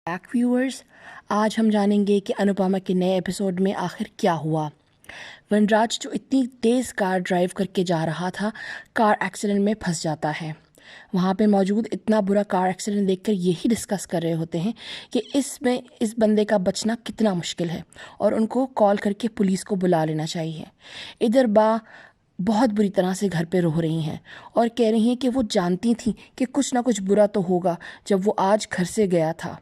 Back viewers, आज हम जानेंगे कि अनुपमा के नए एपिसोड में आखिर क्या हुआ। वनराज जो इतनी तेज़ कार ड्राइव करके जा रहा था, कार एक्सीडेंट में फंस जाता है। वहाँ पे मौजूद इतना बुरा कार एक्सीडेंट देखकर यही डिस्कस कर रहे होते हैं कि इस बंदे का बचना कितना मुश्किल है और उनको कॉल करके पुलिस को बुला लेना चाहिए। इधर बा बहुत बुरी तरह से घर पे रो रही हैं और कह रही हैं कि वो जानती थी कि कुछ ना कुछ बुरा तो होगा जब वो आज घर से गया था।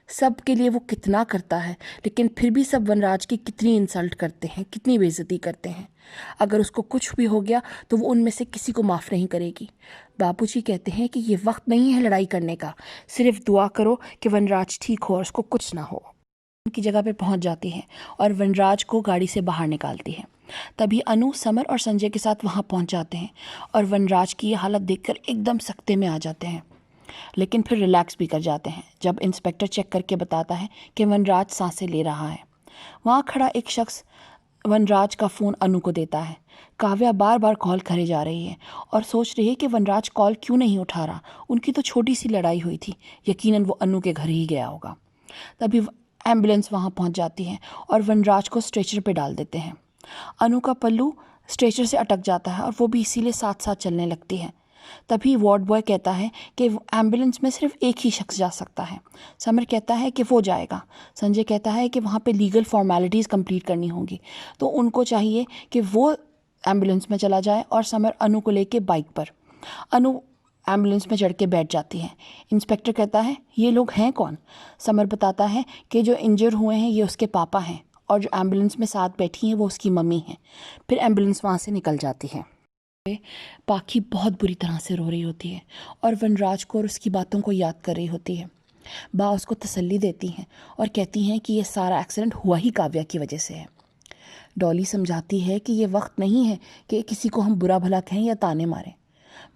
सब के लिए वो कितना करता है, लेकिन फिर भी सब वनराज की कितनी इंसल्ट करते हैं, कितनी बेइज्जती करते हैं। अगर उसको कुछ भी हो गया तो वो उनमें से किसी को माफ़ नहीं करेगी। बापूजी कहते हैं कि ये वक्त नहीं है लड़ाई करने का, सिर्फ दुआ करो कि वनराज ठीक हो और उसको कुछ ना हो। उनकी जगह पे पहुंच जाती है और वनराज को गाड़ी से बाहर निकालती है। तभी अनु, समर और संजय के साथ वहां पहुंच जाते हैं और वनराज की ये हालत देखकर एकदम सख्ते में आ जाते हैं, लेकिन फिर रिलैक्स भी कर जाते हैं जब इंस्पेक्टर चेक करके बताता है कि वनराज सांसें ले रहा है। वहाँ खड़ा एक शख्स वनराज का फ़ोन अनु को देता है। काव्या बार बार कॉल करे जा रही है और सोच रही है कि वनराज कॉल क्यों नहीं उठा रहा। उनकी तो छोटी सी लड़ाई हुई थी, यकीनन वो अनु के घर ही गया होगा। तभी एम्बुलेंस वहाँ पहुँच जाती है और वनराज को स्ट्रेचर पे डाल देते हैं। अनु का पल्लू स्ट्रेचर से अटक जाता है और वो भी इसीलिए साथ साथ चलने लगती है। तभी वार्ड बॉय कहता है कि एम्बुलेंस में सिर्फ एक ही शख्स जा सकता है। समर कहता है कि वो जाएगा। संजय कहता है कि वहाँ पे लीगल फॉर्मेलिटीज़ कंप्लीट करनी होंगी, तो उनको चाहिए कि वो एम्बुलेंस में चला जाए और समर अनु को लेके बाइक पर। अनु एम्बुलेंस में चढ़ के बैठ जाती है। इंस्पेक्टर कहता है ये लोग हैं कौन? समर बताता है कि जो इंजर हुए हैं ये उसके पापा हैं और जो एम्बुलेंस में साथ बैठी हैं वो उसकी मम्मी हैं। फिर एम्बुलेंस वहाँ से निकल जाती है। पाखी बहुत बुरी तरह से रो रही होती है और वनराज को और उसकी बातों को याद कर रही होती है। बा उसको तसल्ली देती हैं और कहती हैं कि ये सारा एक्सीडेंट हुआ ही काव्या की वजह से है। डॉली समझाती है कि ये वक्त नहीं है कि किसी को हम बुरा भला कहें या ताने मारें।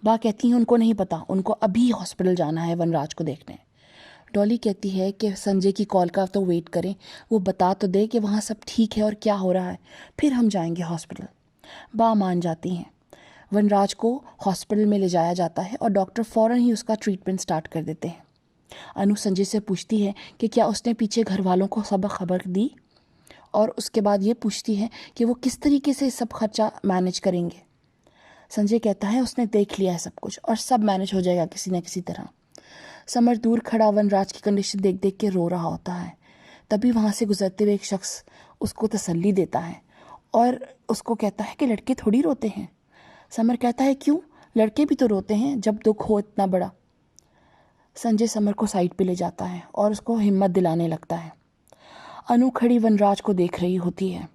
बा कहती हैं उनको नहीं पता, उनको अभी हॉस्पिटल जाना है वनराज को देखने। डॉली कहती है कि संजय की कॉल का तो वेट करें, वो बता तो दे कि वहाँ सब ठीक है और क्या हो रहा है, फिर हम जाएंगे हॉस्पिटल। बा मान जाती हैं। वनराज को हॉस्पिटल में ले जाया जाता है और डॉक्टर फ़ौरन ही उसका ट्रीटमेंट स्टार्ट कर देते हैं। अनु संजय से पूछती है कि क्या उसने पीछे घर वालों को सब खबर दी, और उसके बाद ये पूछती है कि वो किस तरीके से सब खर्चा मैनेज करेंगे। संजय कहता है उसने देख लिया है सब कुछ और सब मैनेज हो जाएगा किसी न किसी तरह। समर दूर खड़ा वनराज की कंडीशन देख देख के रो रहा होता है। तभी वहाँ से गुजरते हुए एक शख्स उसको तसल्ली देता है और उसको कहता है कि लड़के थोड़ी रोते हैं। समर कहता है क्यों, लड़के भी तो रोते हैं जब दुख हो इतना बड़ा। संजय समर को साइड पे ले जाता है और उसको हिम्मत दिलाने लगता है। अनु खड़ी वनराज को देख रही होती है।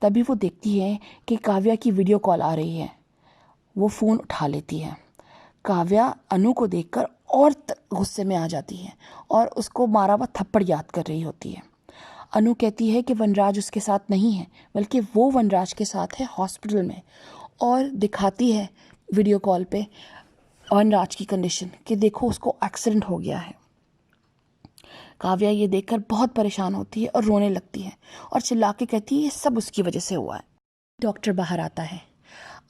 तभी वो देखती है कि काव्या की वीडियो कॉल आ रही है। वो फ़ोन उठा लेती है। काव्या अनु को देखकर और गुस्से में आ जाती है और उसको मारा हुआ थप्पड़ याद कर रही होती है। अनु कहती है कि वनराज उसके साथ नहीं है, बल्कि वो वनराज के साथ है हॉस्पिटल में, और दिखाती है वीडियो कॉल पे वनराज की कंडीशन कि देखो उसको एक्सीडेंट हो गया है। काव्या ये देखकर बहुत परेशान होती है और रोने लगती है और चिल्ला के कहती है ये सब उसकी वजह से हुआ है। डॉक्टर बाहर आता है।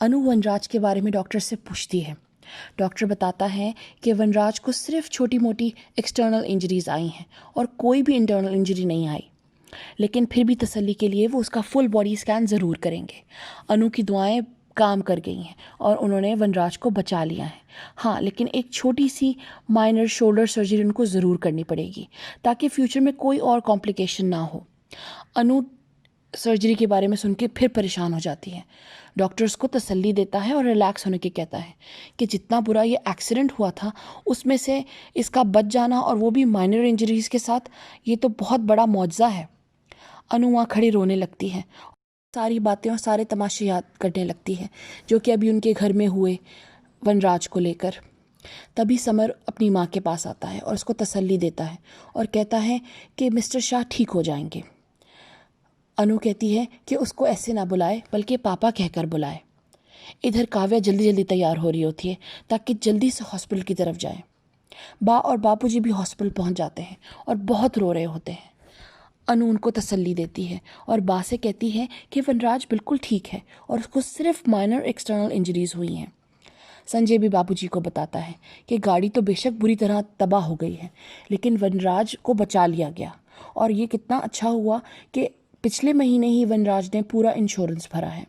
अनु वनराज के बारे में डॉक्टर से पूछती है। डॉक्टर बताता है कि वनराज को सिर्फ छोटी मोटी एक्सटर्नल इंजरीज आई हैं और कोई भी इंटरनल इंजरी नहीं आई, लेकिन फिर भी तसल्ली के लिए वो उसका फुल बॉडी स्कैन ज़रूर करेंगे। अनु की दुआएं काम कर गई हैं और उन्होंने वनराज को बचा लिया है। हाँ, लेकिन एक छोटी सी माइनर शोल्डर सर्जरी उनको ज़रूर करनी पड़ेगी ताकि फ्यूचर में कोई और कॉम्प्लिकेशन ना हो। अनु सर्जरी के बारे में सुन के फिर परेशान हो जाती है। डॉक्टर्स को तसल्ली देता है और रिलैक्स होने के कहता है कि जितना बुरा ये एक्सीडेंट हुआ था उसमें से इसका बच जाना, और वो भी माइनर इंजरीज़ के साथ, ये तो बहुत बड़ा मौजज़ा है। अनु वहाँ खड़ी रोने लगती है, सारी बातें और सारे तमाशे याद करने लगती है जो कि अभी उनके घर में हुए वनराज को लेकर। तभी समर अपनी माँ के पास आता है और उसको तसल्ली देता है और कहता है कि मिस्टर शाह ठीक हो जाएंगे। अनु कहती है कि उसको ऐसे ना बुलाए बल्कि पापा कहकर बुलाए। इधर काव्या जल्दी जल्दी तैयार हो रही होती है ताकि जल्दी से हॉस्पिटल की तरफ जाए। बा और बापूजी भी हॉस्पिटल पहुंच जाते हैं और बहुत रो रहे होते हैं। अनु उनको तसल्ली देती है और बा से कहती है कि वनराज बिल्कुल ठीक है और उसको सिर्फ माइनर एक्सटर्नल इंजरीज हुई हैं। संजय भी बाबूजी को बताता है कि गाड़ी तो बेशक बुरी तरह तबाह हो गई है, लेकिन वनराज को बचा लिया गया। और ये कितना अच्छा हुआ कि पिछले महीने ही वनराज ने पूरा इंश्योरेंस भरा है।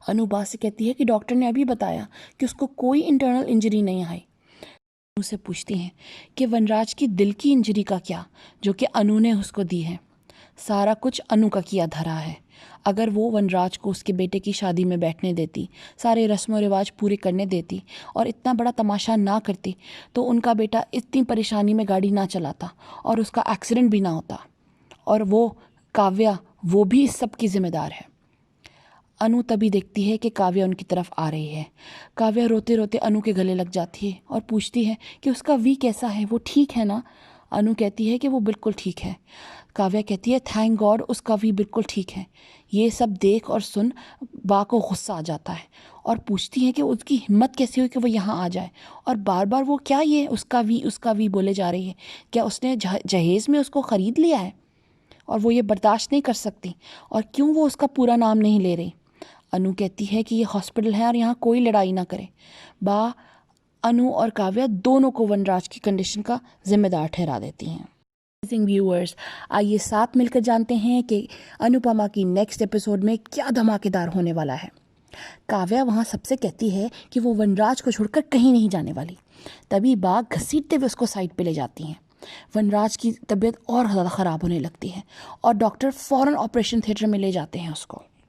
अनु बा से कहती है कि डॉक्टर ने अभी बताया कि उसको कोई इंटरनल इंजरी नहीं आई। अनु से पूछती हैं कि वनराज की दिल की इंजरी का क्या, जो कि अनु ने उसको दी है। सारा कुछ अनु का किया धरा है। अगर वो वनराज को उसके बेटे की शादी में बैठने देती, सारे रस्म व रिवाज पूरे करने देती और इतना बड़ा तमाशा ना करती, तो उनका बेटा इतनी परेशानी में गाड़ी ना चलाता और उसका एक्सीडेंट भी ना होता। और वो काव्या, वो भी इस सब की जिम्मेदार है। अनु तभी देखती है कि काव्या उनकी तरफ आ रही है। काव्या रोते रोते अनु के गले लग जाती है और पूछती है कि उसका वी कैसा है, वो ठीक है ना। अनु कहती है कि वो बिल्कुल ठीक है। काव्या कहती है थैंक गॉड उसका वी बिल्कुल ठीक है। ये सब देख और सुन बा को गुस्सा आ जाता है और पूछती है कि उसकी हिम्मत कैसी हुई कि वो यहाँ आ जाए और बार बार वो क्या ये उसका वी बोले जा रही है। क्या उसने जहेज़ में उसको ख़रीद लिया है और वो ये बर्दाश्त नहीं कर सकती, और क्यों वो उसका पूरा नाम नहीं ले रही। अनु कहती है कि ये हॉस्पिटल है और यहाँ कोई लड़ाई ना करे। बा अनु और काव्या दोनों को वनराज की कंडीशन का जिम्मेदार ठहरा देती हैं। व्यूअर्स, आइए साथ मिलकर जानते हैं कि अनुपमा की नेक्स्ट एपिसोड में क्या धमाकेदार होने वाला है। काव्या वहाँ सबसे कहती है कि वो वनराज को छोड़कर कहीं नहीं जाने वाली। तभी बा घसीटते हुए उसको साइड पे ले जाती हैं। वनराज की तबीयत और ज़्यादा ख़राब होने लगती है और डॉक्टर फ़ौरन ऑपरेशन थिएटर में ले जाते हैं उसको।